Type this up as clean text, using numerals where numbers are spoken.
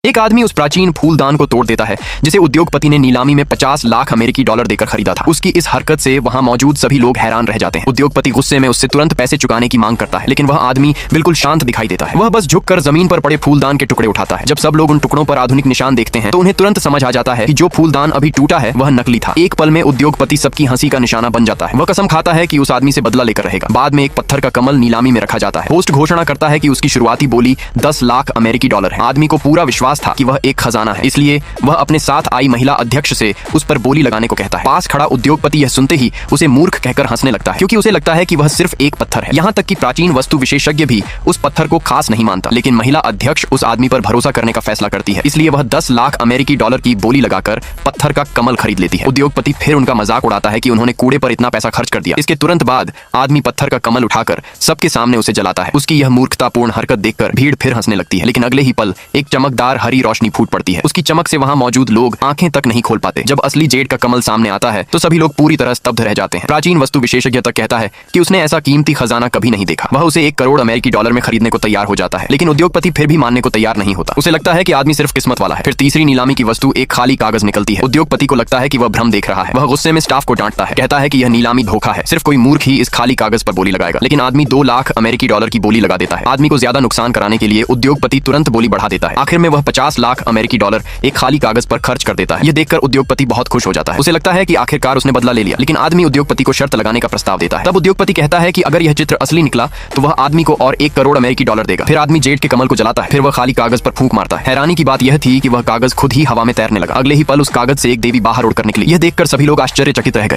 एक आदमी उस प्राचीन फूलदान को तोड़ देता है जिसे उद्योगपति ने नीलामी में 50 लाख अमेरिकी डॉलर देकर खरीदा था। उसकी इस हरकत से वहां मौजूद सभी लोग हैरान रह जाते हैं। उद्योगपति गुस्से में उससे तुरंत पैसे चुकाने की मांग करता है, लेकिन वह आदमी बिल्कुल शांत दिखाई देता है। वह बस झुककर जमीन पर पड़े फूलदान के टुकड़े उठाता है। जब सब लोग उन टुकड़ों पर आधुनिक निशान देखते हैं तो उन्हें तुरंत समझ आ जाता है कि जो फूलदान अभी टूटा है वह नकली था। एक पल में उद्योगपति सबकी हंसी का निशाना बन जाता है। वह कसम खाता है कि उस आदमी से बदला लेकर रहेगा। बाद में एक पत्थर का कमल नीलामी में रखा जाता है। होस्ट घोषणा करता है कि उसकी शुरुआती बोली 10 लाख अमेरिकी डॉलर है। आदमी को पूरा विश्वास था कि वह एक खजाना है, इसलिए वह अपने साथ आई महिला अध्यक्ष से उस पर बोली लगाने को कहता है। पास खड़ा उद्योगपति यह सुनते ही उसे मूर्ख कहकर हंसने लगता है, क्योंकि उसे लगता है कि वह सिर्फ एक पत्थर है। यहाँ तक कि प्राचीन वस्तु विशेषज्ञ भी उस पत्थर को खास नहीं मानता, लेकिन महिला अध्यक्ष उस आदमी पर भरोसा करने का फैसला करती है, इसलिए वह 10 लाख अमेरिकी डॉलर की बोली लगाकर पत्थर का कमल खरीद लेती है। उद्योगपति फिर उनका मजाक उड़ाता है कि उन्होंने कूड़े पर इतना पैसा खर्च कर दिया। इसके तुरंत बाद आदमी पत्थर का कमल उठाकर सबके सामने उसे जलाता है। उसकी यह मूर्खतापूर्ण हरकत देखकर भीड़ फिर हंसने लगती है, लेकिन अगले ही पल एक चमकदार हरी रोशनी फूट पड़ती है। उसकी चमक से वहां मौजूद लोग आंखें तक नहीं खोल पाते। जब असली जेड का कमल सामने आता है तो सभी लोग पूरी तरह स्तब्ध रह जाते हैं। प्राचीन वस्तु विशेषज्ञ तक कहता है कि उसने ऐसा कीमती खजाना कभी नहीं देखा। वह उसे 1 करोड़ अमेरिकी डॉलर में खरीदने को तैयार हो जाता है, लेकिन उद्योगपति फिर भी मानने को तैयार नहीं होता। उसे लगता है कि आदमी सिर्फ किस्मत वाला है। फिर तीसरी नीलामी की वस्तु एक खाली कागज निकलती है। उद्योगपति को लगता है कि वह भ्रम देख रहा है। वह गुस्से में स्टाफ को डांटता है, कहता है कि यह नीलामी धोखा है, सिर्फ कोई मूर्ख ही इस खाली कागज पर बोली लगाएगा। लेकिन आदमी 2 लाख अमेरिकी डॉलर की बोली लगा देता है। आदमी को ज्यादा नुकसान कराने के लिए उद्योगपति तुरंत बोली बढ़ा देता है। आखिर में वह 50 लाख अमेरिकी डॉलर एक खाली कागज पर खर्च कर देता है। यह देखकर उद्योगपति बहुत खुश हो जाता है। उसे लगता है कि आखिरकार उसने बदला ले लिया, लेकिन आदमी उद्योगपति को शर्त लगाने का प्रस्ताव देता है। तब उद्योगपति कहता है कि अगर यह चित्र असली निकला तो वह आदमी को और 1 करोड़ अमेरिकी डॉलर देगा। फिर आदमी जेड के कमल को जलाता है। फिर वह खाली कागज पर फूंक मारता है। हैरानी की बात यह थी कि वह कागज खुद ही हवा में तैरने लगा। अगले ही पल उस कागज से एक देवी बाहर उड़कर निकली। यह देखकर सभी लोग आश्चर्यचकित रह गए।